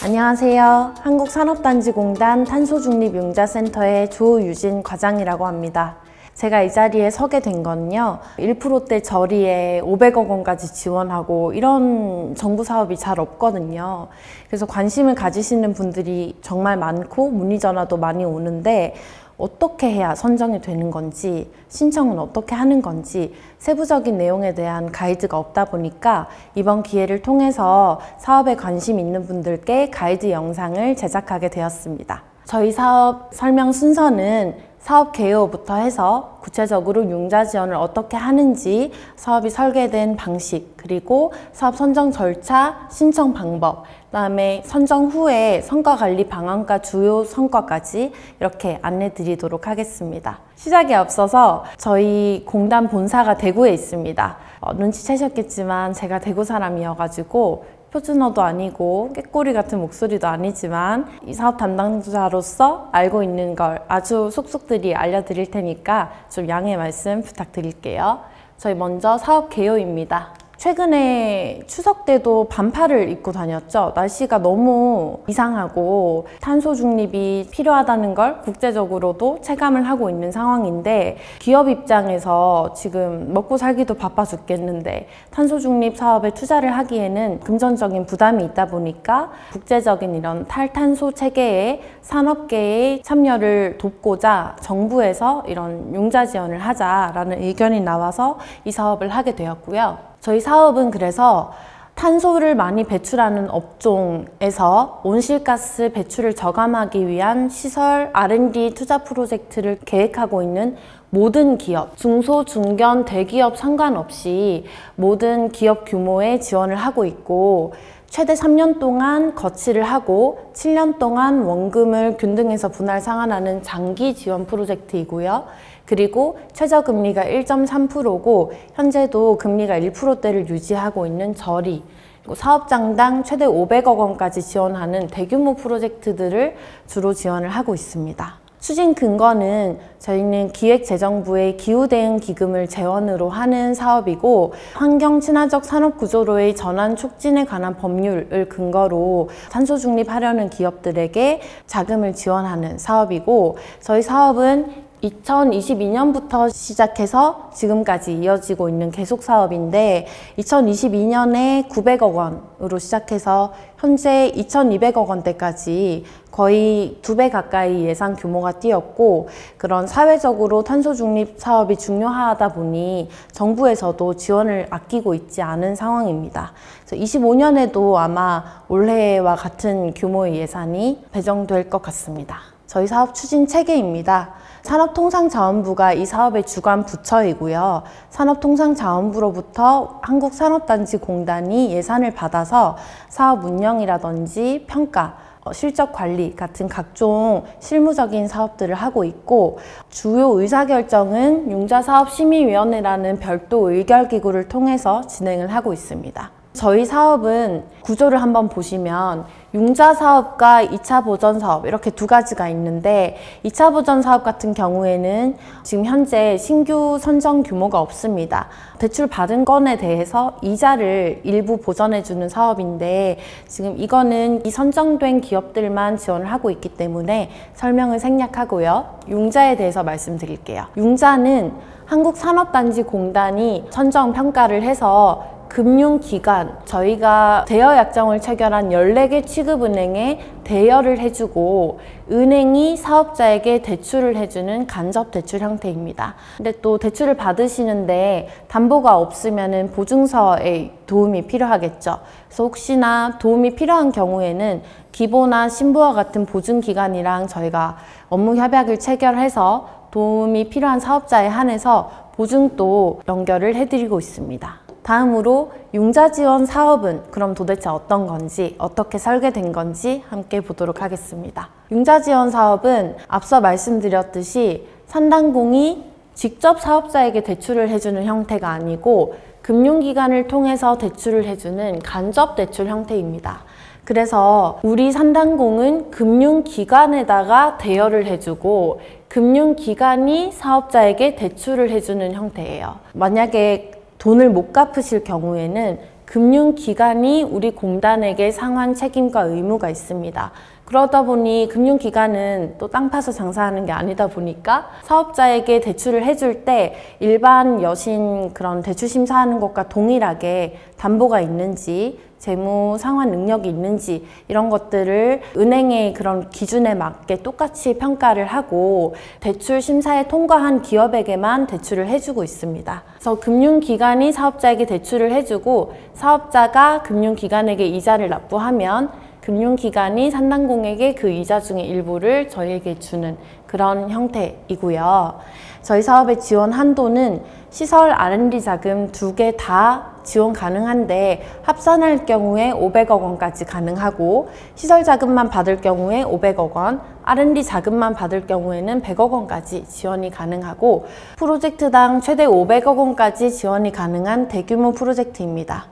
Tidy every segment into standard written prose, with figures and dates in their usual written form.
안녕하세요. 한국산업단지공단 탄소중립융자센터의 조유진 과장이라고 합니다. 제가 이 자리에 서게 된 건요, 1%대 저리에 500억 원까지 지원하고 이런 정부 사업이 잘 없거든요. 그래서 관심을 가지시는 분들이 정말 많고 문의 전화도 많이 오는데 어떻게 해야 선정이 되는 건지, 신청은 어떻게 하는 건지 세부적인 내용에 대한 가이드가 없다 보니까 이번 기회를 통해서 사업에 관심 있는 분들께 가이드 영상을 제작하게 되었습니다. 저희 사업 설명 순서는 사업 개요부터 해서 구체적으로 융자 지원을 어떻게 하는지, 사업이 설계된 방식, 그리고 사업 선정 절차, 신청 방법, 그다음에 선정 후에 성과관리 방안과 주요 성과까지 이렇게 안내 드리도록 하겠습니다. 시작에 앞서서 저희 공단 본사가 대구에 있습니다. 눈치채셨겠지만 제가 대구 사람이어가지고 표준어도 아니고 꾀꼬리 같은 목소리도 아니지만 이 사업 담당자로서 알고 있는 걸 아주 속속들이 알려드릴 테니까 좀 양해 말씀 부탁드릴게요. 저희 먼저 사업 개요입니다. 최근에 추석 때도 반팔을 입고 다녔죠. 날씨가 너무 이상하고 탄소 중립이 필요하다는 걸 국제적으로도 체감을 하고 있는 상황인데, 기업 입장에서 지금 먹고 살기도 바빠 죽겠는데 탄소 중립 사업에 투자를 하기에는 금전적인 부담이 있다 보니까 국제적인 이런 탈탄소 체계에 산업계의 참여를 돕고자 정부에서 이런 융자 지원을 하자라는 의견이 나와서 이 사업을 하게 되었고요. 저희 사업은 그래서 탄소를 많이 배출하는 업종에서 온실가스 배출을 저감하기 위한 시설 R&D 투자 프로젝트를 계획하고 있는 모든 기업, 중소, 중견, 대기업 상관없이 모든 기업 규모에 지원을 하고 있고, 최대 3년 동안 거치를 하고 7년 동안 원금을 균등해서 분할 상환하는 장기 지원 프로젝트이고요. 그리고 최저금리가 1.3%고 현재도 금리가 1%대를 유지하고 있는 저리, 그리고 사업장당 최대 500억 원까지 지원하는 대규모 프로젝트들을 주로 지원을 하고 있습니다. 추진 근거는 저희는 기획재정부의 기후대응기금을 재원으로 하는 사업이고, 환경 친화적 산업구조로의 전환 촉진에 관한 법률을 근거로 탄소 중립하려는 기업들에게 자금을 지원하는 사업이고, 저희 사업은 2022년부터 시작해서 지금까지 이어지고 있는 계속 사업인데, 2022년에 900억 원으로 시작해서 현재 2200억 원대까지 거의 2배 가까이 예산 규모가 뛰었고, 그런 사회적으로 탄소 중립 사업이 중요하다 보니 정부에서도 지원을 아끼고 있지 않은 상황입니다. 그래서 25년에도 아마 올해와 같은 규모의 예산이 배정될 것 같습니다. 저희 사업 추진 체계입니다. 산업통상자원부가 이 사업의 주관 부처이고요. 산업통상자원부로부터 한국산업단지공단이 예산을 받아서 사업 운영이라든지 평가, 실적 관리 같은 각종 실무적인 사업들을 하고 있고, 주요 의사결정은 융자사업심의위원회라는 별도 의결기구를 통해서 진행을 하고 있습니다. 저희 사업은 구조를 한번 보시면 융자 사업과 2차 보전 사업 이렇게 두 가지가 있는데, 2차 보전 사업 같은 경우에는 지금 현재 신규 선정 규모가 없습니다. 대출 받은 건에 대해서 이자를 일부 보전해주는 사업인데, 지금 이거는 이 선정된 기업들만 지원을 하고 있기 때문에 설명을 생략하고요. 융자에 대해서 말씀드릴게요. 융자는 한국산업단지공단이 선정 평가를 해서 금융기관, 저희가 대여 약정을 체결한 14개 취급은행에 대여를 해주고 은행이 사업자에게 대출을 해주는 간접 대출 형태입니다. 근데 또 대출을 받으시는데 담보가 없으면 보증서의 도움이 필요하겠죠. 그래서 혹시나 도움이 필요한 경우에는 기보나 신보와 같은 보증기관이랑 저희가 업무 협약을 체결해서 도움이 필요한 사업자에 한해서 보증도 연결을 해드리고 있습니다. 다음으로 융자 지원 사업은 그럼 도대체 어떤 건지, 어떻게 설계된 건지 함께 보도록 하겠습니다. 융자 지원 사업은 앞서 말씀드렸듯이 산당공이 직접 사업자에게 대출을 해주는 형태가 아니고 금융기관을 통해서 대출을 해주는 간접 대출 형태입니다. 그래서 우리 산당공은 금융기관에다가 대여를 해주고 금융기관이 사업자에게 대출을 해주는 형태예요. 만약에 돈을 못 갚으실 경우에는 금융기관이 우리 공단에게 상환 책임과 의무가 있습니다. 그러다 보니 금융기관은 또 땅 파서 장사하는 게 아니다 보니까 사업자에게 대출을 해줄 때 일반 여신 그런 대출 심사하는 것과 동일하게 담보가 있는지, 재무 상환 능력이 있는지 이런 것들을 은행의 그런 기준에 맞게 똑같이 평가를 하고 대출 심사에 통과한 기업에게만 대출을 해주고 있습니다. 그래서 금융기관이 사업자에게 대출을 해주고 사업자가 금융기관에게 이자를 납부하면 금융기관이 산당공에게 그 이자 중의 일부를 저희에게 주는 그런 형태이고요. 저희 사업의 지원 한도는 시설 R&D 자금 2개 다 지원 가능한데 합산할 경우에 500억 원까지 가능하고 시설 자금만 받을 경우에 500억 원, R&D 자금만 받을 경우에는 100억 원까지 지원이 가능하고 프로젝트당 최대 500억 원까지 지원이 가능한 대규모 프로젝트입니다.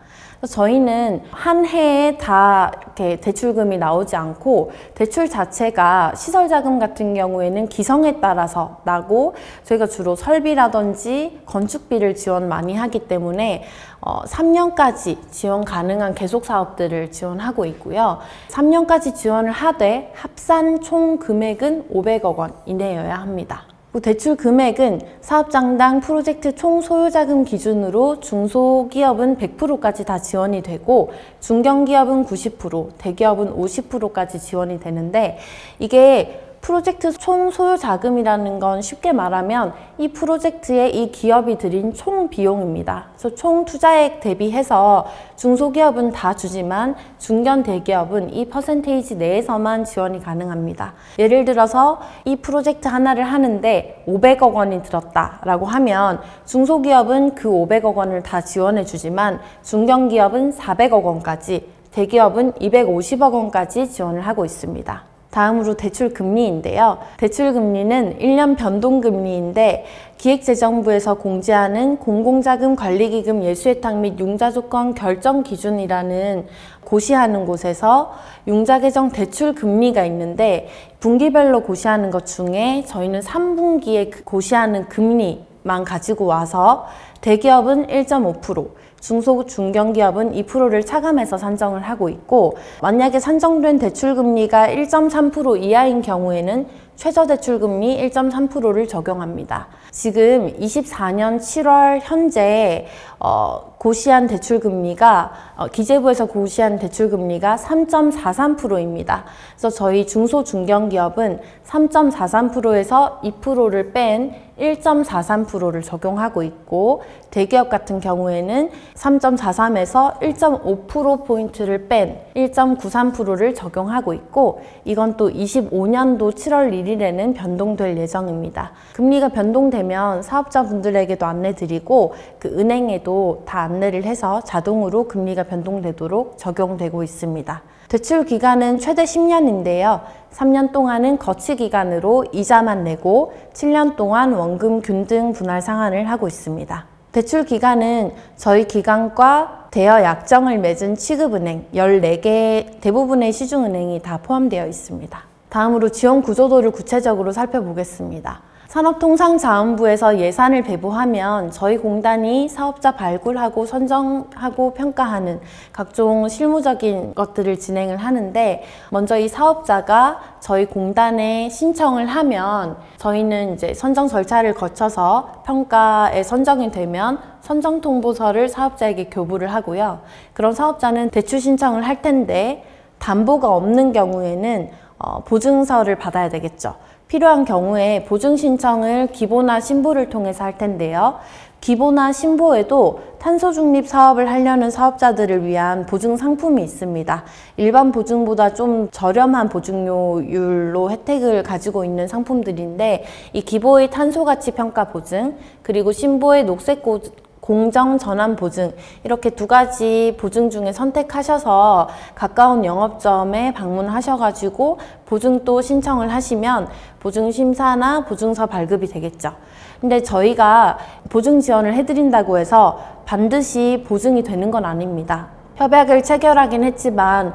저희는 한 해에 다 이렇게 대출금이 나오지 않고 대출 자체가 시설 자금 같은 경우에는 기성에 따라서 나고 저희가 주로 설비라든지 건축비를 지원 많이 하기 때문에 3년까지 지원 가능한 계속 사업들을 지원하고 있고요. 3년까지 지원을 하되 합산 총 금액은 500억 원 이내여야 합니다. 대출 금액은 사업장당 프로젝트 총 소요자금 기준으로 중소기업은 100%까지 다 지원이 되고 중견기업은 90%, 대기업은 50%까지 지원이 되는데 이게 프로젝트 총 소요 자금이라는 건 쉽게 말하면 이 프로젝트에 이 기업이 들인 총 비용입니다. 그래서 총 투자액 대비해서 중소기업은 다 주지만 중견 대기업은 이 퍼센테이지 내에서만 지원이 가능합니다. 예를 들어서 이 프로젝트 하나를 하는데 500억 원이 들었다라고 하면 중소기업은 그 500억 원을 다 지원해 주지만 중견기업은 400억 원까지, 대기업은 250억 원까지 지원을 하고 있습니다. 다음으로 대출금리인데요. 대출금리는 1년 변동금리인데 기획재정부에서 공지하는 공공자금관리기금 예수혜탁 및 융자조건 결정기준이라는 고시하는 곳에서 융자개정 대출금리가 있는데 분기별로 고시하는 것 중에 저희는 3분기에 고시하는 금리만 가지고 와서 대기업은 1.5%, 중소, 중견기업은 2%를 차감해서 산정을 하고 있고 만약에 산정된 대출금리가 1.3% 이하인 경우에는 최저대출금리 1.3%를 적용합니다. 지금 24년 7월 현재 고시한 대출금리가 기재부에서 고시한 대출금리가 3.43%입니다. 그래서 저희 중소, 중견기업은 3.43%에서 2%를 뺀 1.43%를 적용하고 있고 대기업 같은 경우에는 3.43에서 1.5%포인트를 뺀 1.93%를 적용하고 있고 이건 또 25년도 7월 1일에는 변동될 예정입니다. 금리가 변동되면 사업자분들에게도 안내드리고 그 은행에도 다 안내를 해서 자동으로 금리가 변동되도록 적용되고 있습니다. 대출 기간은 최대 10년인데요. 3년 동안은 거치 기간으로 이자만 내고 7년 동안 원금 균등 분할 상환을 하고 있습니다. 대출 기간은 저희 기관과 대여 약정을 맺은 취급은행 14개 대부분의 시중은행이 다 포함되어 있습니다. 다음으로 지원 구조도를 구체적으로 살펴보겠습니다. 산업통상자원부에서 예산을 배부하면 저희 공단이 사업자 발굴하고 선정하고 평가하는 각종 실무적인 것들을 진행을 하는데 먼저 이 사업자가 저희 공단에 신청을 하면 저희는 이제 선정 절차를 거쳐서 평가에 선정이 되면 선정 통보서를 사업자에게 교부를 하고요. 그런 사업자는 대출 신청을 할 텐데 담보가 없는 경우에는 보증서를 받아야 되겠죠. 필요한 경우에 보증 신청을 기보나 신보를 통해서 할 텐데요. 기보나 신보에도 탄소 중립 사업을 하려는 사업자들을 위한 보증 상품이 있습니다. 일반 보증보다 좀 저렴한 보증료율로 혜택을 가지고 있는 상품들인데 이 기보의 탄소 가치 평가 보증 그리고 신보의 녹색 공정 전환 보증 이렇게 두 가지 보증 중에 선택하셔서 가까운 영업점에 방문하셔가지고 보증도 신청을 하시면 보증 심사나 보증서 발급이 되겠죠. 근데 저희가 보증 지원을 해드린다고 해서 반드시 보증이 되는 건 아닙니다. 협약을 체결하긴 했지만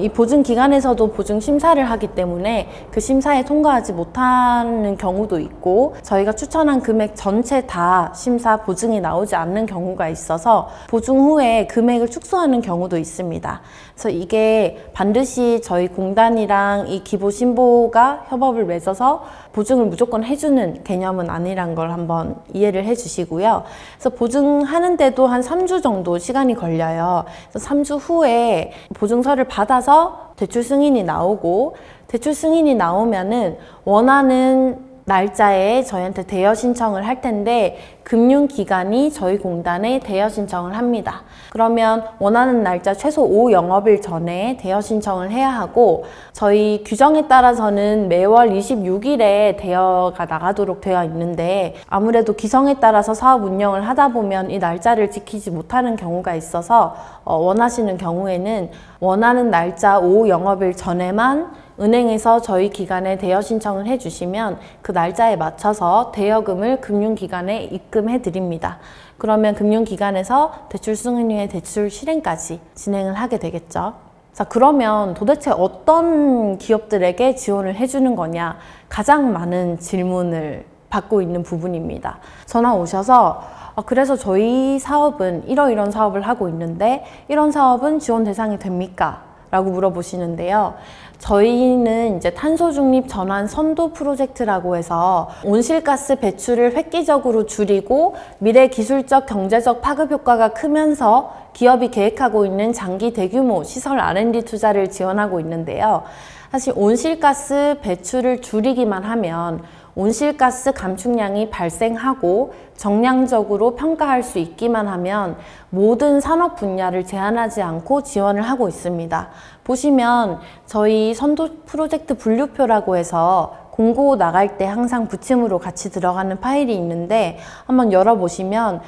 이 보증기관에서도 보증 심사를 하기 때문에 그 심사에 통과하지 못하는 경우도 있고, 저희가 추천한 금액 전체 다 심사 보증이 나오지 않는 경우가 있어서 보증 후에 금액을 축소하는 경우도 있습니다. 그래서 이게 반드시 저희 공단이랑 이 기보신보가 협업을 맺어서 보증을 무조건 해주는 개념은 아니란 걸 한번 이해를 해주시고요. 그래서 보증하는데도 한 3주 정도 시간이 걸려요. 그래서 3주 후에 보증서를 받아서 대출 승인이 나오고, 대출 승인이 나오면은 원하는 날짜에 저희한테 대여 신청을 할 텐데, 금융기관이 저희 공단에 대여 신청을 합니다. 그러면 원하는 날짜 최소 5영업일 전에 대여 신청을 해야 하고, 저희 규정에 따라서는 매월 26일에 대여가 나가도록 되어 있는데, 아무래도 기성에 따라서 사업 운영을 하다 보면 이 날짜를 지키지 못하는 경우가 있어서 원하시는 경우에는 원하는 날짜 5영업일 전에만 은행에서 저희 기관에 대여 신청을 해주시면 그 날짜에 맞춰서 대여금을 금융기관에 입금해 드립니다. 그러면 금융기관에서 대출 승인 후에 대출 실행까지 진행을 하게 되겠죠. 자, 그러면 도대체 어떤 기업들에게 지원을 해주는 거냐? 가장 많은 질문을 받고 있는 부분입니다. 전화 오셔서 그래서 저희 사업은 이런 사업을 하고 있는데 이런 사업은 지원 대상이 됩니까? 라고 물어보시는데요. 저희는 이제 탄소 중립 전환 선도 프로젝트라고 해서 온실가스 배출을 획기적으로 줄이고 미래 기술적 경제적 파급 효과가 크면서 기업이 계획하고 있는 장기 대규모 시설 R&D 투자를 지원하고 있는데요. 사실 온실가스 배출을 줄이기만 하면 온실가스 감축량이 발생하고 정량적으로 평가할 수 있기만 하면 모든 산업 분야를 제한하지 않고 지원을 하고 있습니다. 보시면 저희 선도 프로젝트 분류표라고 해서 공고 나갈 때 항상 부침으로 같이 들어가는 파일이 있는데, 한번 열어보시면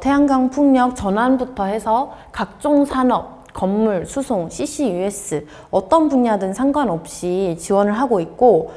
태양광 풍력 전환부터 해서 각종 산업, 건물, 수송, CCUS 어떤 분야든 상관없이 지원을 하고 있고,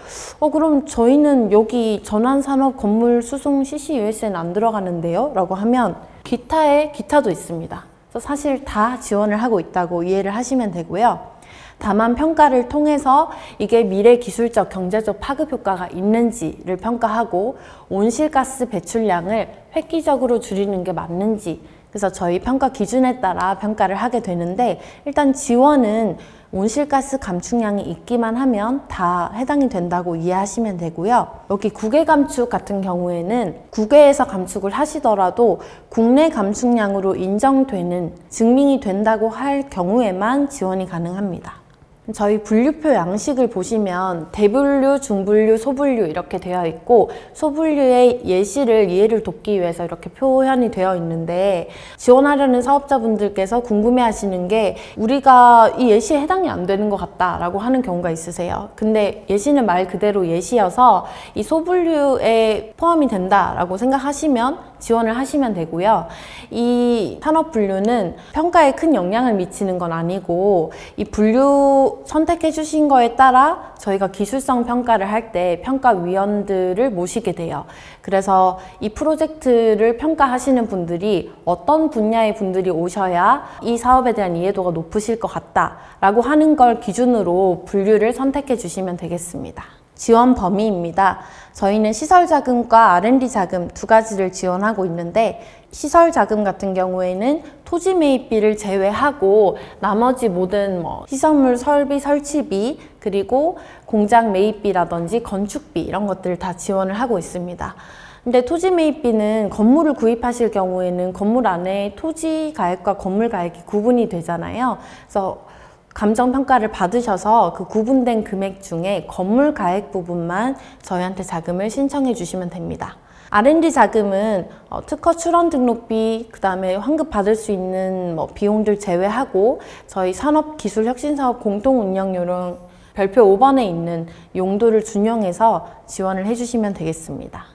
그럼 저희는 여기 전환산업, 건물, 수송, CCUS에는 안 들어가는데요? 라고 하면 기타에 기타도 있습니다. 그래서 사실 다 지원을 하고 있다고 이해를 하시면 되고요. 다만 평가를 통해서 이게 미래 기술적, 경제적 파급 효과가 있는지를 평가하고 온실가스 배출량을 획기적으로 줄이는 게 맞는지, 그래서 저희 평가 기준에 따라 평가를 하게 되는데, 일단 지원은 온실가스 감축량이 있기만 하면 다 해당이 된다고 이해하시면 되고요. 여기 국외 감축 같은 경우에는 국외에서 감축을 하시더라도 국내 감축량으로 인정되는, 증명이 된다고 할 경우에만 지원이 가능합니다. 저희 분류표 양식을 보시면 대분류, 중분류, 소분류 이렇게 되어 있고, 소분류의 예시를 이해를 돕기 위해서 이렇게 표현이 되어 있는데, 지원하려는 사업자분들께서 궁금해 하시는 게 우리가 이 예시에 해당이 안 되는 것 같다 라고 하는 경우가 있으세요. 근데 예시는 말 그대로 예시여서 이 소분류에 포함이 된다 라고 생각하시면 지원을 하시면 되고요. 이 산업 분류는 평가에 큰 영향을 미치는 건 아니고, 이 분류 선택해 주신 거에 따라 저희가 기술성 평가를 할 때 평가위원들을 모시게 돼요. 그래서 이 프로젝트를 평가하시는 분들이 어떤 분야의 분들이 오셔야 이 사업에 대한 이해도가 높으실 것 같다 라고 하는 걸 기준으로 분류를 선택해 주시면 되겠습니다. 지원 범위입니다. 저희는 시설자금과 R&D 자금 두 가지를 지원하고 있는데, 시설자금 같은 경우에는 토지 매입비를 제외하고 나머지 모든 시설물 설비 설치비, 그리고 공장 매입비라든지 건축비 이런 것들을 다 지원을 하고 있습니다. 근데 토지 매입비는 건물을 구입하실 경우에는 건물 안에 토지 가액과 건물 가액이 구분이 되잖아요. 그래서 감정평가를 받으셔서 그 구분된 금액 중에 건물 가액 부분만 저희한테 자금을 신청해 주시면 됩니다. R&D 자금은 특허 출원 등록비, 그 다음에 환급 받을 수 있는 비용들 제외하고 저희 산업기술혁신사업 공동운영요령 별표 5번에 있는 용도를 준용해서 지원을 해주시면 되겠습니다.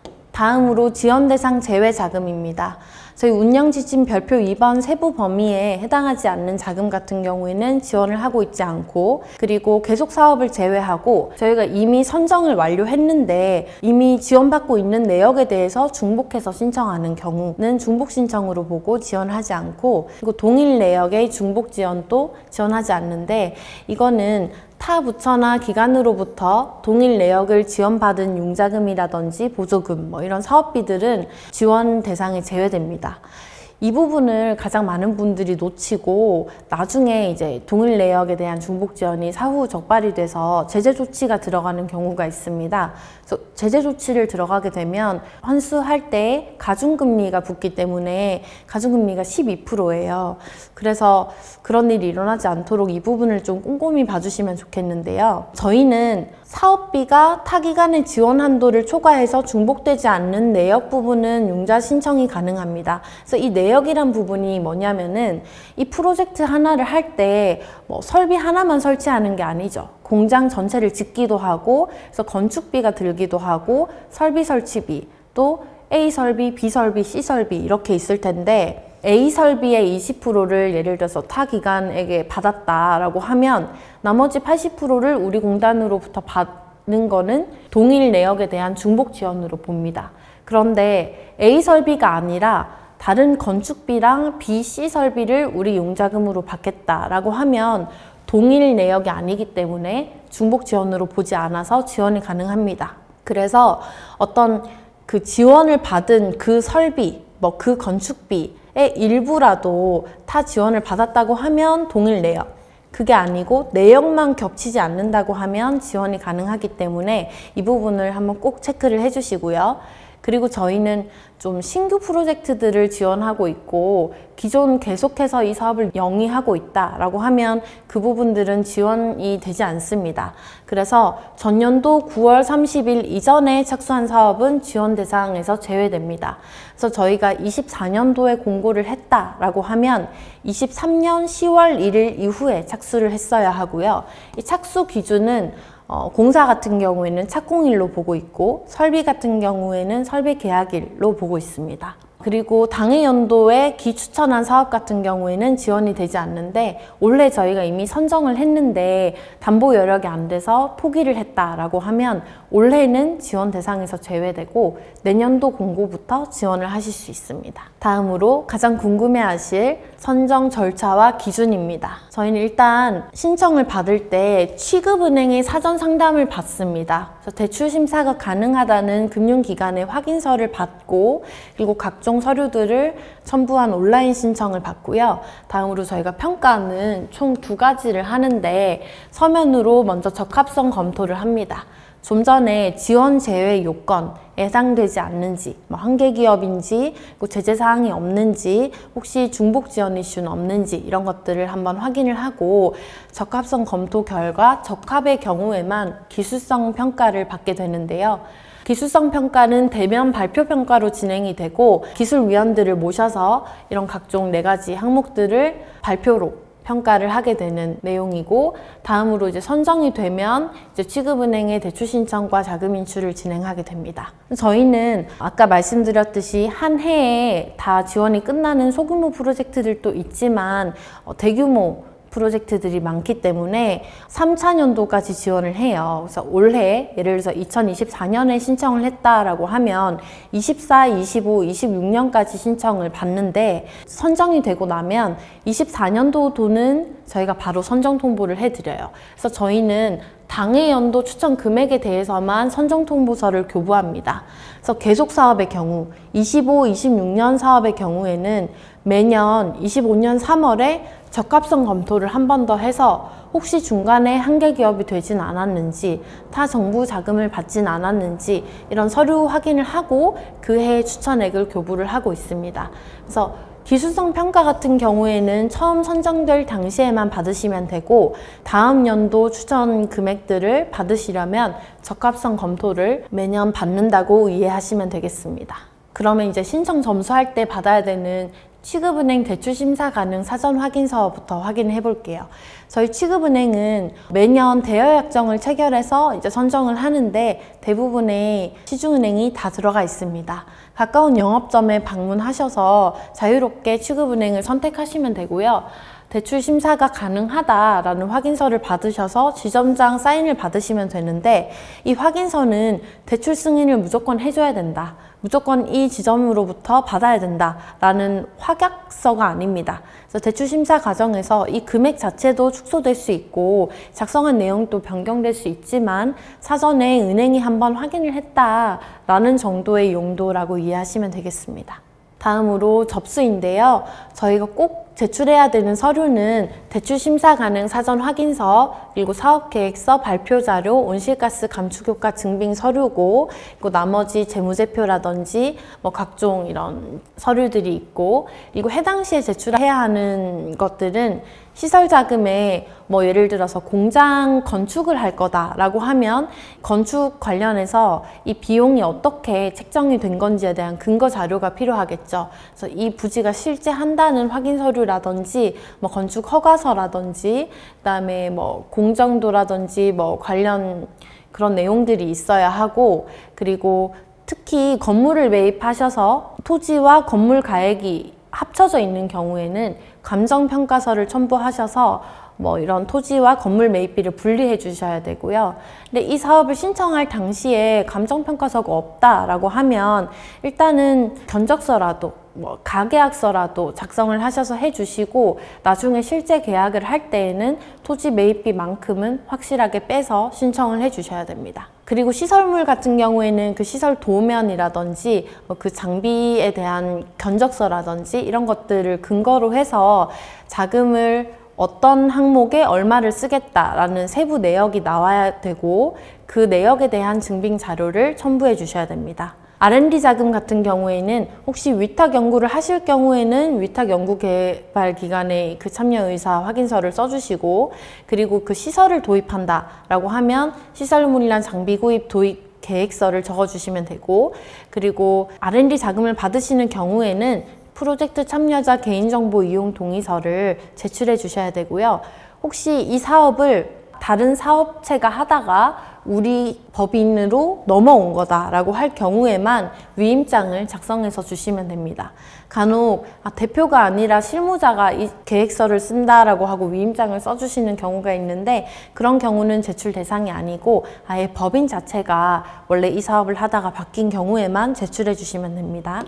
다음으로 지원 대상 제외 자금입니다. 저희 운영지침 별표 2번 세부 범위에 해당하지 않는 자금 같은 경우에는 지원을 하고 있지 않고, 그리고 계속 사업을 제외하고 저희가 이미 선정을 완료했는데 이미 지원받고 있는 내역에 대해서 중복해서 신청하는 경우는 중복 신청으로 보고 지원하지 않고, 그리고 동일 내역의 중복 지원도 지원하지 않는데, 이거는 타 부처나 기관으로부터 동일 내역을 지원받은 융자금이라든지 보조금 이런 사업비들은 지원 대상에 제외됩니다. 이 부분을 가장 많은 분들이 놓치고 나중에 이제 동일 내역에 대한 중복 지원이 사후 적발이 돼서 제재 조치가 들어가는 경우가 있습니다. 그래서 제재 조치를 들어가게 되면 환수할 때 가중금리가 붙기 때문에 가중금리가 12%예요. 그래서 그런 일이 일어나지 않도록 이 부분을 좀 꼼꼼히 봐주시면 좋겠는데요. 저희는 사업비가 타 기관의 지원 한도를 초과해서 중복되지 않는 내역 부분은 융자 신청이 가능합니다. 그래서 이 내역이란 부분이 뭐냐면은 이 프로젝트 하나를 할 때 설비 하나만 설치하는 게 아니죠. 공장 전체를 짓기도 하고, 그래서 건축비가 들기도 하고, 설비 설치비, 또 A 설비, B 설비, C 설비 이렇게 있을 텐데, A 설비의 20%를 예를 들어서 타 기관에게 받았다라고 하면 나머지 80%를 우리 공단으로부터 받는 거는 동일 내역에 대한 중복 지원으로 봅니다. 그런데 A 설비가 아니라 다른 건축비랑 B, C 설비를 우리 융자금으로 받겠다라고 하면 동일 내역이 아니기 때문에 중복 지원으로 보지 않아서 지원이 가능합니다. 그래서 어떤 그 지원을 받은 그 설비, 그 건축비의 일부라도 타 지원을 받았다고 하면 동일 내역, 그게 아니고 내역만 겹치지 않는다고 하면 지원이 가능하기 때문에 이 부분을 한번 꼭 체크를 해주시고요. 그리고 저희는 좀 신규 프로젝트들을 지원하고 있고 기존 계속해서 이 사업을 영위하고 있다라고 하면 그 부분들은 지원이 되지 않습니다. 그래서 전년도 9월 30일 이전에 착수한 사업은 지원 대상에서 제외됩니다. 그래서 저희가 24년도에 공고를 했다라고 하면 23년 10월 1일 이후에 착수를 했어야 하고요. 이 착수 기준은 공사 같은 경우에는 착공일로 보고 있고, 설비 같은 경우에는 설비 계약일로 보고 있습니다. 그리고 당해 연도에 기추천한 사업 같은 경우에는 지원이 되지 않는데, 올해 저희가 이미 선정을 했는데 담보 여력이 안 돼서 포기를 했다라고 하면 올해는 지원 대상에서 제외되고 내년도 공고부터 지원을 하실 수 있습니다. 다음으로 가장 궁금해하실 선정 절차와 기준입니다. 저희는 일단 신청을 받을 때 취급은행의 사전 상담을 받습니다. 그래서 대출 심사가 가능하다는 금융기관의 확인서를 받고, 그리고 각종 서류들을 첨부한 온라인 신청을 받고요. 다음으로 저희가 평가는 총 2가지를 하는데, 서면으로 먼저 적합성 검토를 합니다. 좀 전에 지원 제외 요건 예상되지 않는지, 한계기업인지, 제재사항이 없는지, 혹시 중복 지원 이슈는 없는지 이런 것들을 한번 확인을 하고, 적합성 검토 결과 적합의 경우에만 기술성 평가를 받게 되는데요. 기술성 평가는 대면 발표 평가로 진행이 되고, 기술위원들을 모셔서 이런 각종 4가지 항목들을 발표로 평가를 하게 되는 내용이고, 다음으로 이제 선정이 되면 이제 취급은행의 대출 신청과 자금 인출을 진행하게 됩니다. 저희는 아까 말씀드렸듯이 한 해에 다 지원이 끝나는 소규모 프로젝트들도 있지만 대규모 프로젝트들이 많기 때문에 3차년도까지 지원을 해요. 그래서 올해 예를 들어서 2024년에 신청을 했다라고 하면 24, 25, 26년까지 신청을 받는데, 선정이 되고 나면 24년도 도는 저희가 바로 선정 통보를 해드려요. 그래서 저희는 당해 연도 추천 금액에 대해서만 선정 통보서를 교부합니다. 그래서 계속 사업의 경우 25, 26년 사업의 경우에는 매년 25년 3월에 적합성 검토를 한 번 더 해서 혹시 중간에 한계기업이 되진 않았는지, 타 정부 자금을 받진 않았는지 이런 서류 확인을 하고 그해 추천액을 교부를 하고 있습니다. 그래서 기술성 평가 같은 경우에는 처음 선정될 당시에만 받으시면 되고, 다음 연도 추천 금액들을 받으시려면 적합성 검토를 매년 받는다고 이해하시면 되겠습니다. 그러면 이제 신청 점수할 때 받아야 되는 취급은행 대출심사 가능 사전 확인서부터 확인해 볼게요. 저희 취급은행은 매년 대여 약정을 체결해서 이제 선정을 하는데 대부분의 시중은행이 다 들어가 있습니다. 가까운 영업점에 방문하셔서 자유롭게 취급은행을 선택하시면 되고요. 대출 심사가 가능하다라는 확인서를 받으셔서 지점장 사인을 받으시면 되는데, 이 확인서는 대출 승인을 무조건 해줘야 된다, 무조건 이 지점으로부터 받아야 된다 라는 확약서가 아닙니다. 그래서 대출 심사 과정에서 이 금액 자체도 축소될 수 있고 작성한 내용도 변경될 수 있지만 사전에 은행이 한번 확인을 했다라는 정도의 용도라고 이해하시면 되겠습니다. 다음으로 접수인데요. 저희가 꼭 제출해야 되는 서류는 대출 심사 가능 사전 확인서, 그리고 사업계획서, 발표자료, 온실가스 감축 효과 증빙 서류고, 그리고 나머지 재무제표라든지 뭐 각종 이런 서류들이 있고, 그리고 해당 시에 제출해야 하는 것들은 시설 자금에 뭐 예를 들어서 공장 건축을 할 거다라고 하면 건축 관련해서 이 비용이 어떻게 책정이 된 건지에 대한 근거 자료가 필요하겠죠. 그래서 이 부지가 실제 한다는 확인 서류라든지 뭐 건축 허가서라든지 그다음에 뭐 공정도라든지 뭐 관련 그런 내용들이 있어야 하고, 그리고 특히 건물을 매입하셔서 토지와 건물 가액이 합쳐져 있는 경우에는 감정평가서를 첨부하셔서 뭐 이런 토지와 건물 매입비를 분리해 주셔야 되고요. 근데 이 사업을 신청할 당시에 감정평가서가 없다라고 하면 일단은 견적서라도 뭐 가계약서라도 작성을 하셔서 해주시고, 나중에 실제 계약을 할 때에는 토지 매입비만큼은 확실하게 빼서 신청을 해주셔야 됩니다. 그리고 시설물 같은 경우에는 그 시설 도면이라든지 그 장비에 대한 견적서라든지 이런 것들을 근거로 해서 자금을 어떤 항목에 얼마를 쓰겠다라는 세부 내역이 나와야 되고, 그 내역에 대한 증빙 자료를 첨부해 주셔야 됩니다. R&D 자금 같은 경우에는 혹시 위탁 연구를 하실 경우에는 위탁 연구 개발 기관의 그 참여 의사 확인서를 써주시고, 그리고 그 시설을 도입한다 라고 하면 시설물이란 장비 구입 도입 계획서를 적어주시면 되고, 그리고 R&D 자금을 받으시는 경우에는 프로젝트 참여자 개인정보 이용 동의서를 제출해 주셔야 되고요. 혹시 이 사업을 다른 사업체가 하다가 우리 법인으로 넘어온 거다라고 할 경우에만 위임장을 작성해서 주시면 됩니다. 간혹 대표가 아니라 실무자가 이 계획서를 쓴다라고 하고 위임장을 써주시는 경우가 있는데, 그런 경우는 제출 대상이 아니고 아예 법인 자체가 원래 이 사업을 하다가 바뀐 경우에만 제출해 주시면 됩니다.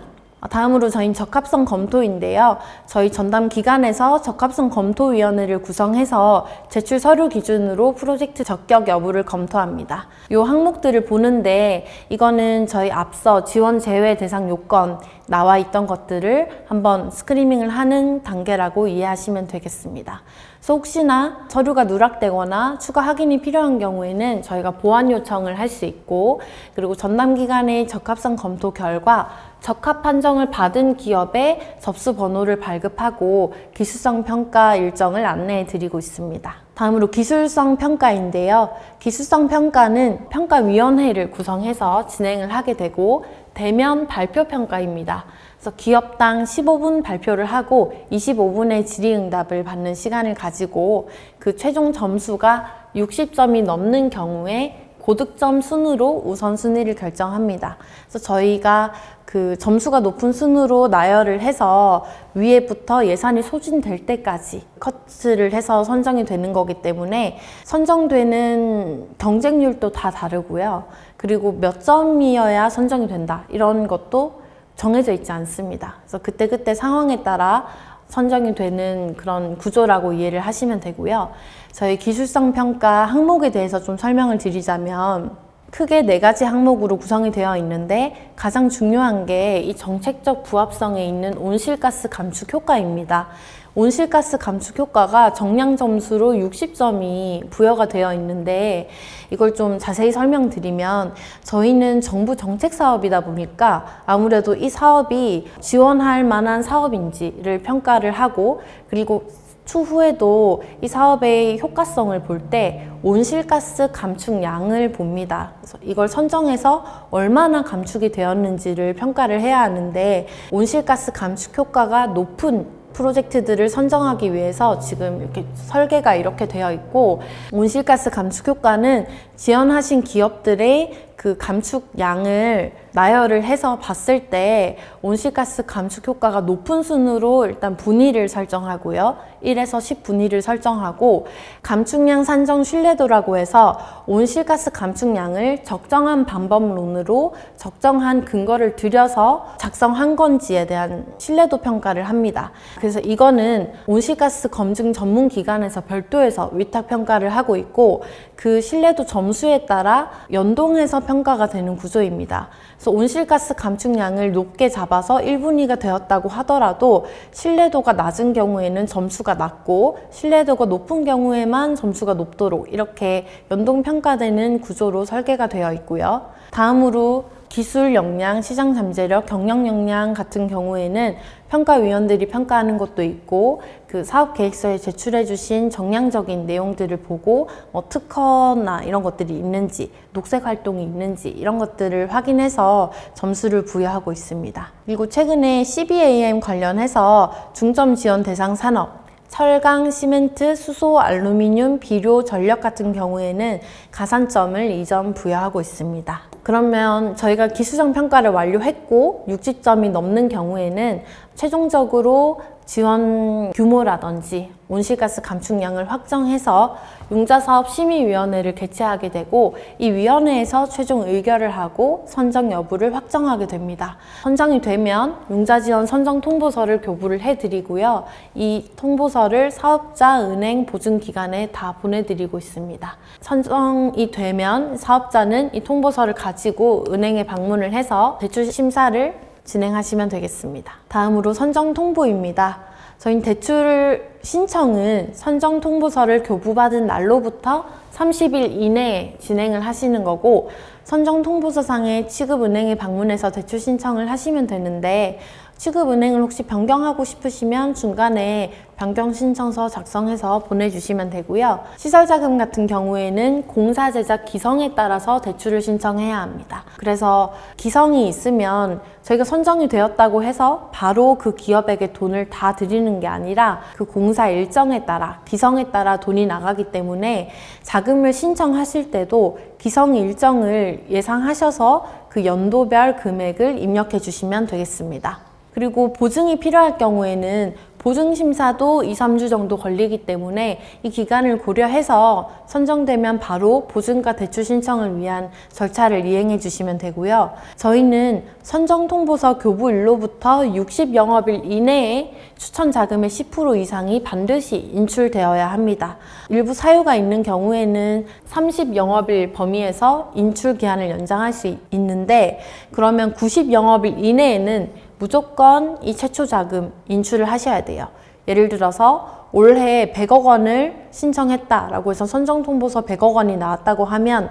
다음으로 저희는 적합성 검토인데요. 저희 전담 기관에서 적합성 검토위원회를 구성해서 제출 서류 기준으로 프로젝트 적격 여부를 검토합니다. 이 항목들을 보는데, 이거는 저희 앞서 지원 제외 대상 요건 나와 있던 것들을 한번 스크리닝을 하는 단계라고 이해하시면 되겠습니다. 그래서 혹시나 서류가 누락되거나 추가 확인이 필요한 경우에는 저희가 보완 요청을 할 수 있고, 그리고 전담기관의 적합성 검토 결과 적합 판정을 받은 기업의 접수 번호를 발급하고 기술성 평가 일정을 안내해 드리고 있습니다. 다음으로 기술성 평가인데요. 기술성 평가는 평가위원회를 구성해서 진행을 하게 되고, 대면 발표 평가입니다. 그래서 기업당 15분 발표를 하고 25분의 질의응답을 받는 시간을 가지고, 그 최종 점수가 60점이 넘는 경우에 고득점 순으로 우선순위를 결정합니다. 그래서 저희가 그 점수가 높은 순으로 나열을 해서 위에부터 예산이 소진될 때까지 커트를 해서 선정이 되는 거기 때문에 선정되는 경쟁률도 다 다르고요. 그리고 몇 점이어야 선정이 된다, 이런 것도 정해져 있지 않습니다. 그래서 그때그때 상황에 따라 선정이 되는 그런 구조라고 이해를 하시면 되고요. 저희 기술성 평가 항목에 대해서 좀 설명을 드리자면, 크게 4가지 항목으로 구성이 되어 있는데, 가장 중요한 게 이 정책적 부합성에 있는 온실가스 감축 효과입니다. 온실가스 감축 효과가 정량 점수로 60점이 부여가 되어 있는데, 이걸 좀 자세히 설명드리면, 저희는 정부 정책 사업이다 보니까 아무래도 이 사업이 지원할 만한 사업인지를 평가를 하고, 그리고 추후에도 이 사업의 효과성을 볼 때 온실가스 감축량을 봅니다. 그래서 이걸 선정해서 얼마나 감축이 되었는지를 평가를 해야 하는데, 온실가스 감축 효과가 높은 프로젝트들을 선정하기 위해서 지금 이렇게 설계가 이렇게 되어 있고, 온실가스 감축 효과는 지원하신 기업들의 그 감축량을 나열을 해서 봤을 때 온실가스 감축 효과가 높은 순으로 일단 분위를 설정하고요. 1에서 10 분위를 설정하고, 감축량 산정 신뢰도라고 해서 온실가스 감축량을 적정한 방법론으로 적정한 근거를 들여서 작성한 건지에 대한 신뢰도 평가를 합니다. 그래서 이거는 온실가스 검증 전문 기관에서 별도에서 위탁 평가를 하고 있고, 그 신뢰도 점수에 따라 연동해서 평가가 되는 구조입니다. 그래서 온실가스 감축량을 높게 잡아서 1분위가 되었다고 하더라도 신뢰도가 낮은 경우에는 점수가 낮고, 신뢰도가 높은 경우에만 점수가 높도록 이렇게 연동 평가되는 구조로 설계가 되어 있고요. 다음으로 기술 역량, 시장 잠재력, 경영 역량 같은 경우에는 평가위원들이 평가하는 것도 있고, 그 사업 계획서에 제출해 주신 정량적인 내용들을 보고 특허나 이런 것들이 있는지, 녹색 활동이 있는지 이런 것들을 확인해서 점수를 부여하고 있습니다. 그리고 최근에 CBAM 관련해서 중점 지원 대상 산업, 철강, 시멘트, 수소, 알루미늄, 비료, 전력 같은 경우에는 가산점을 2점 부여하고 있습니다. 그러면 저희가 기수정 평가를 완료했고 60점이 넘는 경우에는 최종적으로 지원 규모라든지 온실가스 감축량을 확정해서 융자사업심의위원회를 개최하게 되고, 이 위원회에서 최종 의결을 하고 선정 여부를 확정하게 됩니다. 선정이 되면 융자지원 선정 통보서를 교부를 해드리고요. 이 통보서를 사업자, 은행, 보증기관에 다 보내드리고 있습니다. 선정이 되면 사업자는 이 통보서를 가지고 은행에 방문을 해서 대출 심사를 진행하시면 되겠습니다. 다음으로 선정 통보입니다. 저희 대출 신청은 선정 통보서를 교부받은 날로부터 30일 이내에 진행을 하시는 거고, 선정 통보서상에 취급은행에 방문해서 대출 신청을 하시면 되는데, 취급은행을 혹시 변경하고 싶으시면 중간에 변경 신청서 작성해서 보내주시면 되고요. 시설자금 같은 경우에는 공사 제작 기성에 따라서 대출을 신청해야 합니다. 그래서 기성이 있으면 저희가 선정이 되었다고 해서 바로 그 기업에게 돈을 다 드리는 게 아니라 그 공사 일정에 따라, 기성에 따라 돈이 나가기 때문에 자금을 신청하실 때도 기성 일정을 예상하셔서 그 연도별 금액을 입력해 주시면 되겠습니다. 그리고 보증이 필요할 경우에는 보증심사도 2-3주 정도 걸리기 때문에 이 기간을 고려해서 선정되면 바로 보증과 대출 신청을 위한 절차를 이행해 주시면 되고요. 저희는 선정통보서 교부일로부터 60영업일 이내에 추천자금의 10% 이상이 반드시 인출되어야 합니다. 일부 사유가 있는 경우에는 30영업일 범위에서 인출기한을 연장할 수 있는데, 그러면 90영업일 이내에는 무조건 이 최초 자금 인출을 하셔야 돼요. 예를 들어서 올해 100억 원을 신청했다라고 해서 선정통보서 100억 원이 나왔다고 하면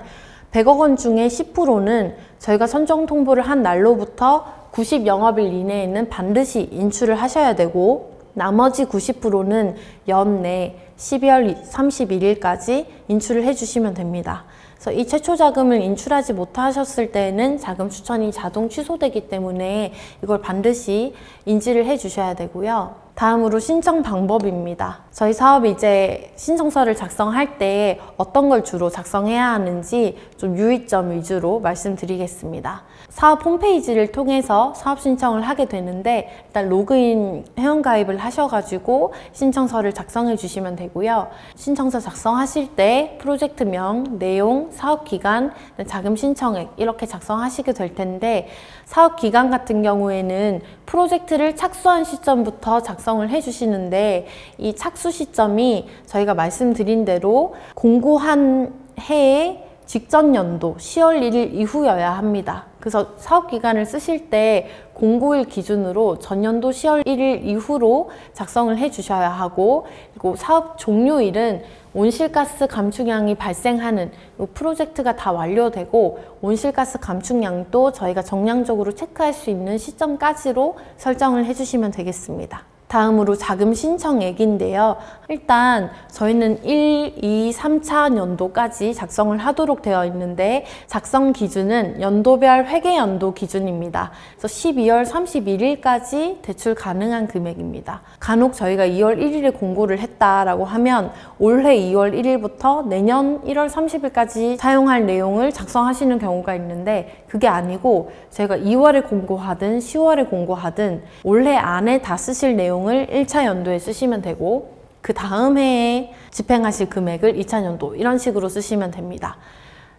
100억 원 중에 10%는 저희가 선정통보를 한 날로부터 90영업일 이내에는 반드시 인출을 하셔야 되고, 나머지 90%는 연내 12월 31일까지 인출을 해주시면 됩니다. 그래서 이 최초 자금을 인출하지 못하셨을 때에는 자금 추천이 자동 취소되기 때문에 이걸 반드시 인지를 해 주셔야 되고요. 다음으로 신청 방법입니다. 저희 사업이 이제 신청서를 작성할 때 어떤 걸 주로 작성해야 하는지 좀 유의점 위주로 말씀드리겠습니다. 사업 홈페이지를 통해서 사업 신청을 하게 되는데, 일단 로그인 회원가입을 하셔가지고 신청서를 작성해 주시면 되고요. 신청서 작성하실 때 프로젝트명, 내용, 사업기간, 자금 신청액 이렇게 작성하시게 될 텐데, 사업기간 같은 경우에는 프로젝트를 착수한 시점부터 작성을 해주시는데, 이 착수 시점이 저희가 말씀드린 대로 공고한 해의 직전 연도 10월 1일 이후여야 합니다. 그래서 사업기간을 쓰실 때 공고일 기준으로 전년도 10월 1일 이후로 작성을 해 주셔야 하고, 그리고 사업 종료일은 온실가스 감축량이 발생하는 프로젝트가 다 완료되고 온실가스 감축량도 저희가 정량적으로 체크할 수 있는 시점까지로 설정을 해주시면 되겠습니다. 다음으로 자금 신청액인데요. 일단 저희는 1, 2, 3차 연도까지 작성을 하도록 되어 있는데 작성 기준은 연도별 회계연도 기준입니다. 그래서 12월 31일까지 대출 가능한 금액입니다. 간혹 저희가 2월 1일에 공고를 했다라고 하면 올해 2월 1일부터 내년 1월 30일까지 사용할 내용을 작성하시는 경우가 있는데 그게 아니고 저희가 2월에 공고하든 10월에 공고하든 올해 안에 다 쓰실 내용을 1차 연도에 쓰시면 되고 그 다음 해에 집행하실 금액을 2차 연도 이런 식으로 쓰시면 됩니다.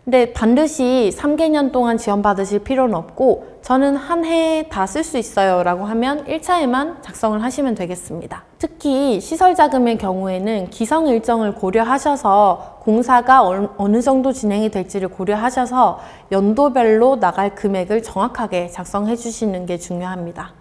근데 반드시 3개년 동안 지원받으실 필요는 없고 저는 한 해에 다 쓸 수 있어요 라고 하면 1차에만 작성을 하시면 되겠습니다. 특히 시설자금의 경우에는 기성 일정을 고려하셔서 공사가 어느 정도 진행이 될지를 고려하셔서 연도별로 나갈 금액을 정확하게 작성해 주시는 게 중요합니다.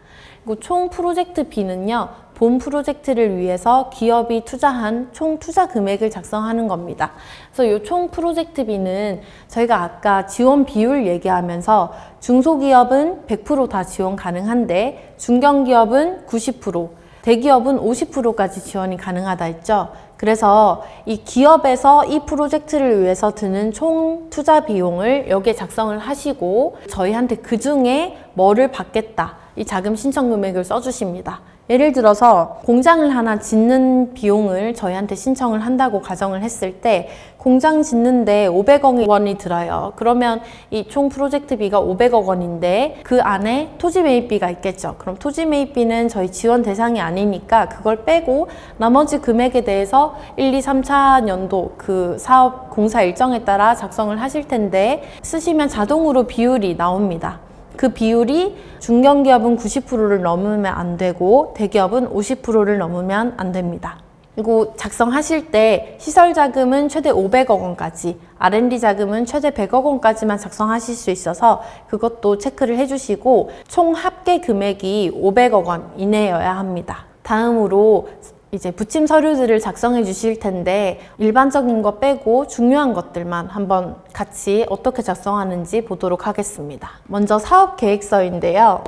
그리고 총 프로젝트 B는요, 본 프로젝트를 위해서 기업이 투자한 총 투자 금액을 작성하는 겁니다. 그래서 이 총 프로젝트 B는 저희가 아까 지원 비율 얘기하면서 중소기업은 100% 다 지원 가능한데 중견기업은 90%, 대기업은 50%까지 지원이 가능하다 했죠. 그래서 이 기업에서 이 프로젝트를 위해서 드는 총 투자 비용을 여기에 작성을 하시고 저희한테 그 중에 뭐를 받겠다, 이 자금 신청 금액을 써주십니다. 예를 들어서 공장을 하나 짓는 비용을 저희한테 신청을 한다고 가정을 했을 때 공장 짓는데 500억 원이 들어요. 그러면 이 총 프로젝트 비가 500억 원인데 그 안에 토지 매입비가 있겠죠. 그럼 토지 매입비는 저희 지원 대상이 아니니까 그걸 빼고 나머지 금액에 대해서 1, 2, 3차 연도 그 사업 공사 일정에 따라 작성을 하실 텐데 쓰시면 자동으로 비율이 나옵니다. 그 비율이 중견기업은 90%를 넘으면 안 되고 대기업은 50%를 넘으면 안 됩니다. 그리고 작성하실 때 시설자금은 최대 500억 원까지, R&D 자금은 최대 100억 원까지만 작성하실 수 있어서 그것도 체크를 해주시고 총 합계 금액이 500억 원 이내여야 합니다. 다음으로 이제 부침 서류들을 작성해 주실 텐데 일반적인 거 빼고 중요한 것들만 한번 같이 어떻게 작성하는지 보도록 하겠습니다. 먼저 사업계획서인데요.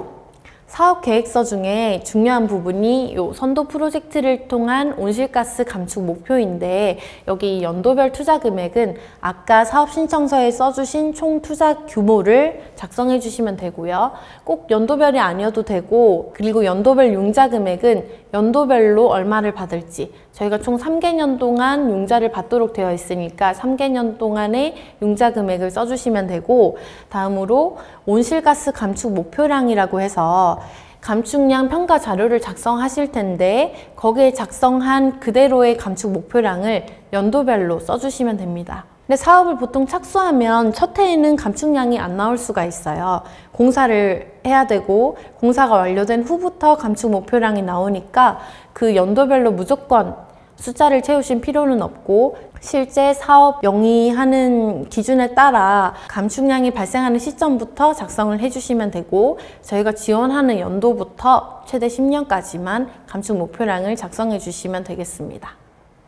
사업계획서 중에 중요한 부분이 이 선도 프로젝트를 통한 온실가스 감축 목표인데 여기 연도별 투자 금액은 아까 사업신청서에 써주신 총 투자 규모를 작성해 주시면 되고요. 꼭 연도별이 아니어도 되고 그리고 연도별 융자 금액은 연도별로 얼마를 받을지 저희가 총 3개년 동안 융자를 받도록 되어 있으니까 3개년 동안의 융자 금액을 써주시면 되고 다음으로 온실가스 감축 목표량이라고 해서 감축량 평가 자료를 작성하실 텐데 거기에 작성한 그대로의 감축 목표량을 연도별로 써주시면 됩니다. 근데 사업을 보통 착수하면 첫 해에는 감축량이 안 나올 수가 있어요. 공사를 해야 되고 공사가 완료된 후부터 감축 목표량이 나오니까 그 연도별로 무조건 숫자를 채우실 필요는 없고 실제 사업 영위하는 기준에 따라 감축량이 발생하는 시점부터 작성을 해주시면 되고 저희가 지원하는 연도부터 최대 10년까지만 감축 목표량을 작성해 주시면 되겠습니다.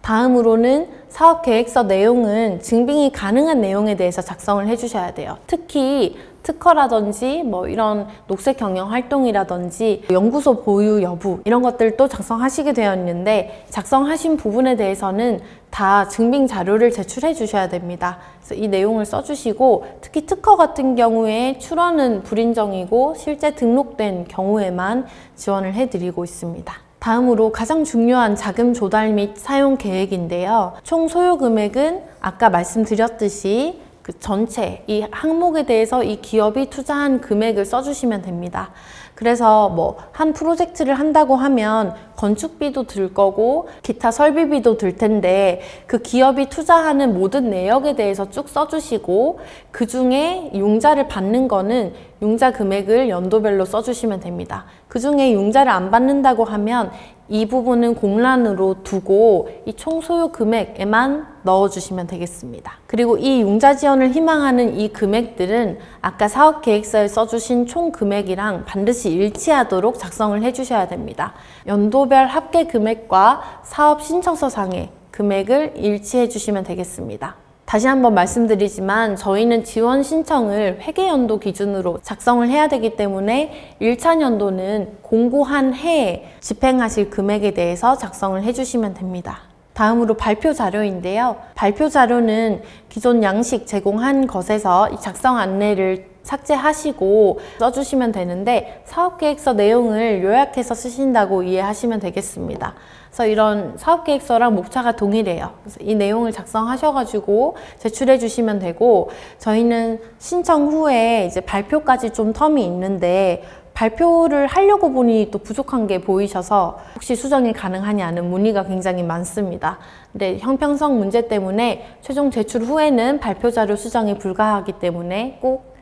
다음으로는 사업계획서 내용은 증빙이 가능한 내용에 대해서 작성을 해주셔야 돼요. 특히 특허라든지 뭐 이런 녹색 경영 활동이라든지 연구소 보유 여부 이런 것들도 작성하시게 되어 있는데 작성하신 부분에 대해서는 다 증빙 자료를 제출해 주셔야 됩니다. 그래서 이 내용을 써주시고 특히 특허 같은 경우에 출원은 불인정이고 실제 등록된 경우에만 지원을 해드리고 있습니다. 다음으로 가장 중요한 자금 조달 및 사용 계획인데요. 총 소요 금액은 아까 말씀드렸듯이 그 전체 이 항목에 대해서 이 기업이 투자한 금액을 써주시면 됩니다. 그래서 뭐 한 프로젝트를 한다고 하면 건축비도 들 거고 기타 설비비도 들 텐데 그 기업이 투자하는 모든 내역에 대해서 쭉 써주시고 그 중에 융자를 받는 거는 융자 금액을 연도별로 써주시면 됩니다. 그 중에 융자를 안 받는다고 하면 이 부분은 공란으로 두고 이 총 소요 금액에만 넣어주시면 되겠습니다. 그리고 이 융자 지원을 희망하는 이 금액들은 아까 사업계획서에 써주신 총 금액이랑 반드시 일치하도록 작성을 해주셔야 됩니다. 연도별 합계 금액과 사업 신청서상의 금액을 일치해 주시면 되겠습니다. 다시 한번 말씀드리지만 저희는 지원 신청을 회계연도 기준으로 작성을 해야 되기 때문에 1차 연도는 공고한 해에 집행하실 금액에 대해서 작성을 해주시면 됩니다. 다음으로 발표 자료인데요. 발표 자료는 기존 양식 제공한 것에서 이 작성 안내를 삭제하시고 써주시면 되는데 사업계획서 내용을 요약해서 쓰신다고 이해하시면 되겠습니다. 그래서 이런 사업계획서랑 목차가 동일해요. 그래서 이 내용을 작성하셔가지고 제출해 주시면 되고 저희는 신청 후에 이제 발표까지 좀 텀이 있는데 발표를 하려고 보니 또 부족한 게 보이셔서 혹시 수정이 가능하냐는 문의가 굉장히 많습니다. 근데 형평성 문제 때문에 최종 제출 후에는 발표 자료 수정이 불가하기 때문에 꼭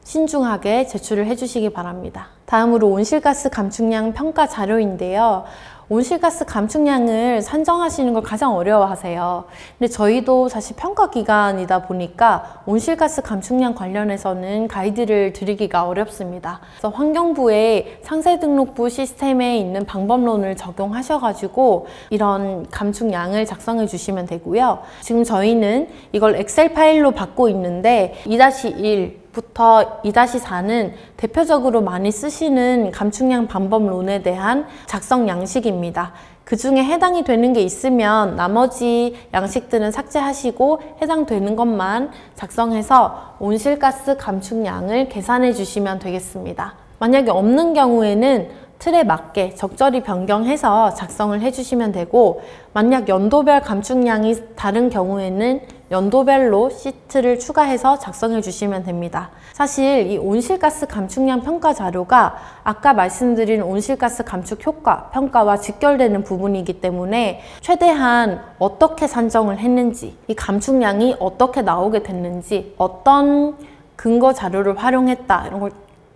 신중하게 제출을 해주시기 바랍니다. 다음으로 온실가스 감축량 평가 자료인데요. 온실가스 감축량을 산정하시는 걸 가장 어려워하세요. 근데 저희도 사실 평가 기관이다 보니까 온실가스 감축량 관련해서는 가이드를 드리기가 어렵습니다. 그래서 환경부의 상세등록부 시스템에 있는 방법론을 적용하셔가지고 이런 감축량을 작성해 주시면 되고요. 지금 저희는 이걸 엑셀 파일로 받고 있는데 2-1 부터 2-4는 대표적으로 많이 쓰시는 감축량 방법론에 대한 작성 양식입니다. 그 중에 해당이 되는 게 있으면 나머지 양식들은 삭제하시고 해당되는 것만 작성해서 온실가스 감축량을 계산해 주시면 되겠습니다. 만약에 없는 경우에는 틀에 맞게 적절히 변경해서 작성을 해주시면 되고 만약 연도별 감축량이 다른 경우에는 연도별로 시트를 추가해서 작성해 주시면 됩니다. 사실 이 온실가스 감축량 평가 자료가 아까 말씀드린 온실가스 감축 효과 평가와 직결되는 부분이기 때문에 최대한 어떻게 산정을 했는지 이 감축량이 어떻게 나오게 됐는지 어떤 근거 자료를 활용했다 이런 걸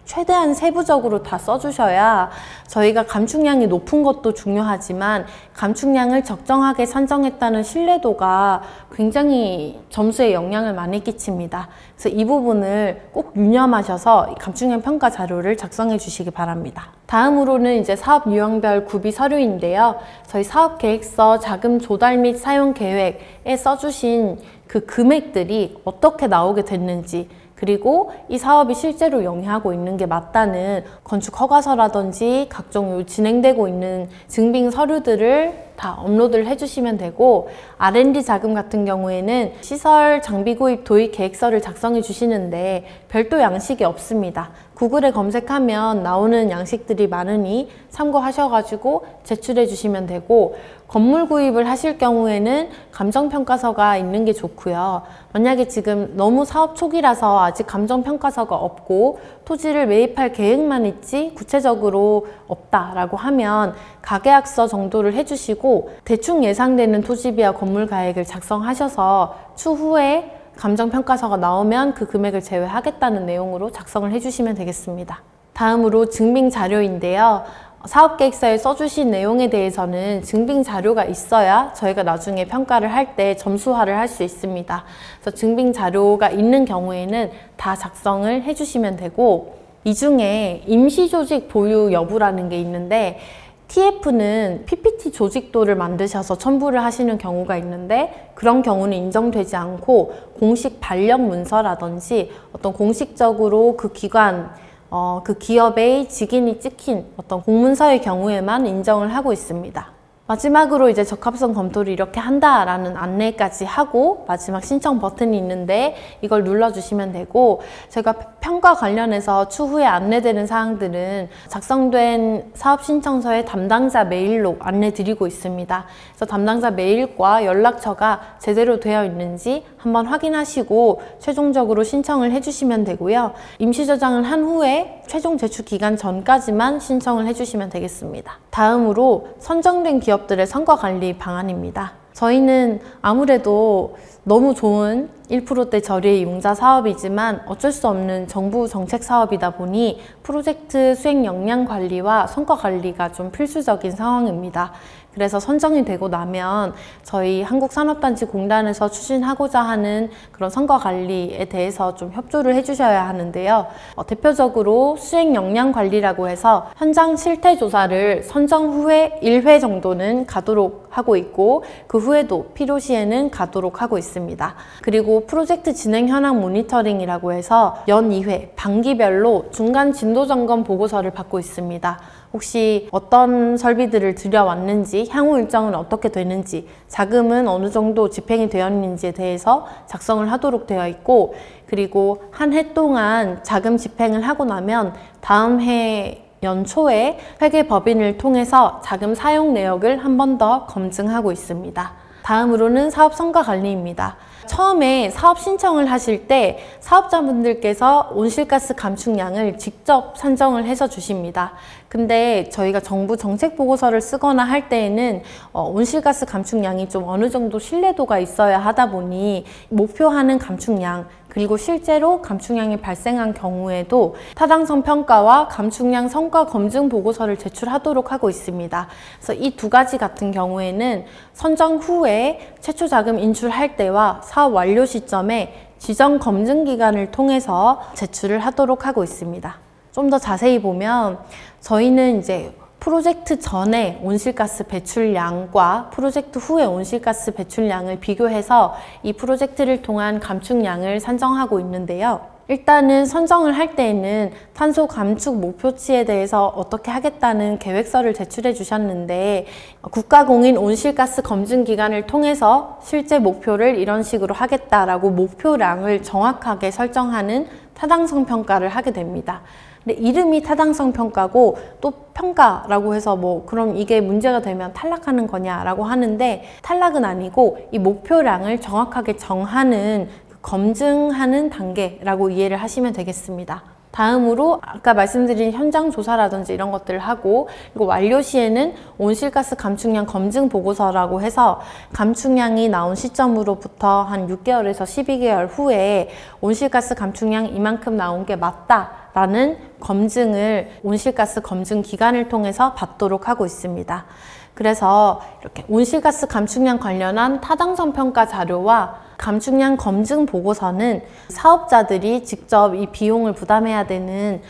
최대한 세부적으로 다 써주셔야 저희가 감축량이 높은 것도 중요하지만 감축량을 적정하게 산정했다는 신뢰도가 굉장히 점수에 영향을 많이 끼칩니다. 그래서 이 부분을 꼭 유념하셔서 감축량 평가 자료를 작성해 주시기 바랍니다. 다음으로는 이제 사업 유형별 구비 서류인데요. 저희 사업계획서 자금 조달 및 사용 계획에 써주신 그 금액들이 어떻게 나오게 됐는지 그리고 이 사업이 실제로 영위하고 있는 게 맞다는 건축 허가서라든지 각종 진행되고 있는 증빙 서류들을 다 업로드를 해주시면 되고 R&D 자금 같은 경우에는 시설 장비 구입 도입 계획서를 작성해 주시는데 별도 양식이 없습니다. 구글에 검색하면 나오는 양식들이 많으니 참고하셔가지고 제출해 주시면 되고 건물 구입을 하실 경우에는 감정평가서가 있는 게 좋고요. 만약에 지금 너무 사업 초기라서 아직 감정평가서가 없고 토지를 매입할 계획만 있지 구체적으로 없다라고 하면 가계약서 정도를 해주시고 대충 예상되는 토지비와 건물 가액을 작성하셔서 추후에 감정평가서가 나오면 그 금액을 제외하겠다는 내용으로 작성을 해주시면 되겠습니다. 다음으로 증빙 자료인데요. 사업계획서에 써주신 내용에 대해서는 증빙 자료가 있어야 저희가 나중에 평가를 할 때 점수화를 할 수 있습니다. 그래서 증빙 자료가 있는 경우에는 다 작성을 해주시면 되고 이 중에 임시조직 보유 여부라는 게 있는데 TF는 PPT 조직도를 만드셔서 첨부를 하시는 경우가 있는데 그런 경우는 인정되지 않고 공식 발령 문서라든지 어떤 공식적으로 그 기관 그 기업의 직인이 찍힌 어떤 공문서의 경우에만 인정을 하고 있습니다. 마지막으로 이제 적합성 검토를 이렇게 한다라는 안내까지 하고 마지막 신청 버튼이 있는데 이걸 눌러주시면 되고 제가 평가 관련해서 추후에 안내되는 사항들은 작성된 사업신청서의 담당자 메일로 안내드리고 있습니다. 그래서 담당자 메일과 연락처가 제대로 되어 있는지 한번 확인하시고 최종적으로 신청을 해주시면 되고요. 임시저장을 한 후에 최종 제출 기간 전까지만 신청을 해주시면 되겠습니다. 다음으로 선정된 기업들의 성과관리 방안입니다. 저희는 아무래도 너무 좋은 1%대 저리의 융자 사업이지만 어쩔 수 없는 정부 정책 사업이다 보니 프로젝트 수행 역량 관리와 성과 관리가 좀 필수적인 상황입니다. 그래서 선정이 되고 나면 저희 한국산업단지공단에서 추진하고자 하는 그런 선거관리에 대해서 좀 협조를 해주셔야 하는데요. 대표적으로 수행역량관리라고 해서 현장 실태조사를 선정 후에 1회 정도는 가도록 하고 있고, 그 후에도 필요시에는 가도록 하고 있습니다. 그리고 프로젝트 진행 현황 모니터링이라고 해서 연 2회 반기별로 중간 진도 점검 보고서를 받고 있습니다. 혹시 어떤 설비들을 들여왔는지, 향후 일정은 어떻게 되는지, 자금은 어느 정도 집행이 되었는지에 대해서 작성을 하도록 되어 있고, 그리고 한 해 동안 자금 집행을 하고 나면 다음 해 연초에 회계법인을 통해서 자금 사용 내역을 한 번 더 검증하고 있습니다. 다음으로는 사업 성과 관리입니다. 처음에 사업 신청을 하실 때 사업자분들께서 온실가스 감축량을 직접 산정을 해서 주십니다. 근데 저희가 정부 정책 보고서를 쓰거나 할 때에는 온실가스 감축량이 좀 어느 정도 신뢰도가 있어야 하다 보니 목표하는 감축량, 그리고 실제로 감축량이 발생한 경우에도 타당성 평가와 감축량 성과 검증 보고서를 제출하도록 하고 있습니다. 그래서 이 두 가지 같은 경우에는 선정 후에 최초 자금 인출할 때와 사업 완료 시점에 지정 검증 기간을 통해서 제출을 하도록 하고 있습니다. 좀 더 자세히 보면 저희는 이제 프로젝트 전에 온실가스 배출량과 프로젝트 후에 온실가스 배출량을 비교해서 이 프로젝트를 통한 감축량을 산정하고 있는데요. 일단은 선정을 할 때에는 탄소 감축 목표치에 대해서 어떻게 하겠다는 계획서를 제출해 주셨는데, 국가공인 온실가스 검증 기간을 통해서 실제 목표를 이런 식으로 하겠다라고 목표량을 정확하게 설정하는 타당성 평가를 하게 됩니다. 근데 이름이 타당성 평가고 또 평가라고 해서 그럼 이게 문제가 되면 탈락하는 거냐라고 하는데, 탈락은 아니고 이 목표량을 정확하게 정하는, 검증하는 단계라고 이해를 하시면 되겠습니다. 다음으로 아까 말씀드린 현장 조사라든지 이런 것들을 하고, 그리고 완료 시에는 온실가스 감축량 검증 보고서라고 해서 감축량이 나온 시점으로부터 한 6개월에서 12개월 후에 온실가스 감축량 이만큼 나온 게 맞다라는 검증을 온실가스 검증 기관을 통해서 받도록 하고 있습니다. 그래서 이렇게 온실가스 감축량 관련한 타당성 평가 자료와 감축량 검증 보고서는 사업자들이 직접 이 비용을 부담해야 되는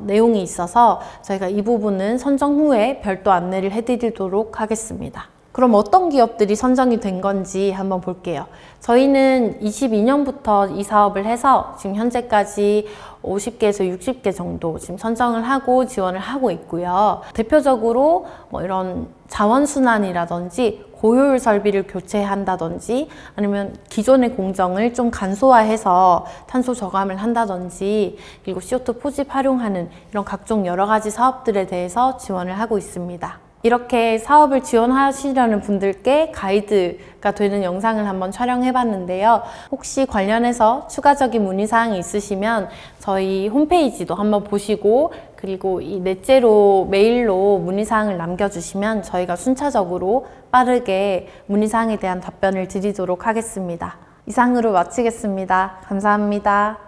내용이 있어서 저희가 이 부분은 선정 후에 별도 안내를 해드리도록 하겠습니다. 그럼 어떤 기업들이 선정이 된 건지 한번 볼게요. 저희는 22년부터 이 사업을 해서 지금 현재까지 50개에서 60개 정도 지금 선정을 하고 지원을 하고 있고요. 대표적으로 이런 자원순환이라든지 고효율 설비를 교체한다든지, 아니면 기존의 공정을 좀 간소화해서 탄소 저감을 한다든지, 그리고 CO2 포집 활용하는 이런 각종 여러 가지 사업들에 대해서 지원을 하고 있습니다. 이렇게 사업을 지원하시려는 분들께 가이드가 되는 영상을 한번 촬영해 봤는데요. 혹시 관련해서 추가적인 문의사항이 있으시면 저희 홈페이지도 한번 보시고, 그리고 이 넷째로 메일로 문의사항을 남겨주시면 저희가 순차적으로 빠르게 문의사항에 대한 답변을 드리도록 하겠습니다. 이상으로 마치겠습니다. 감사합니다.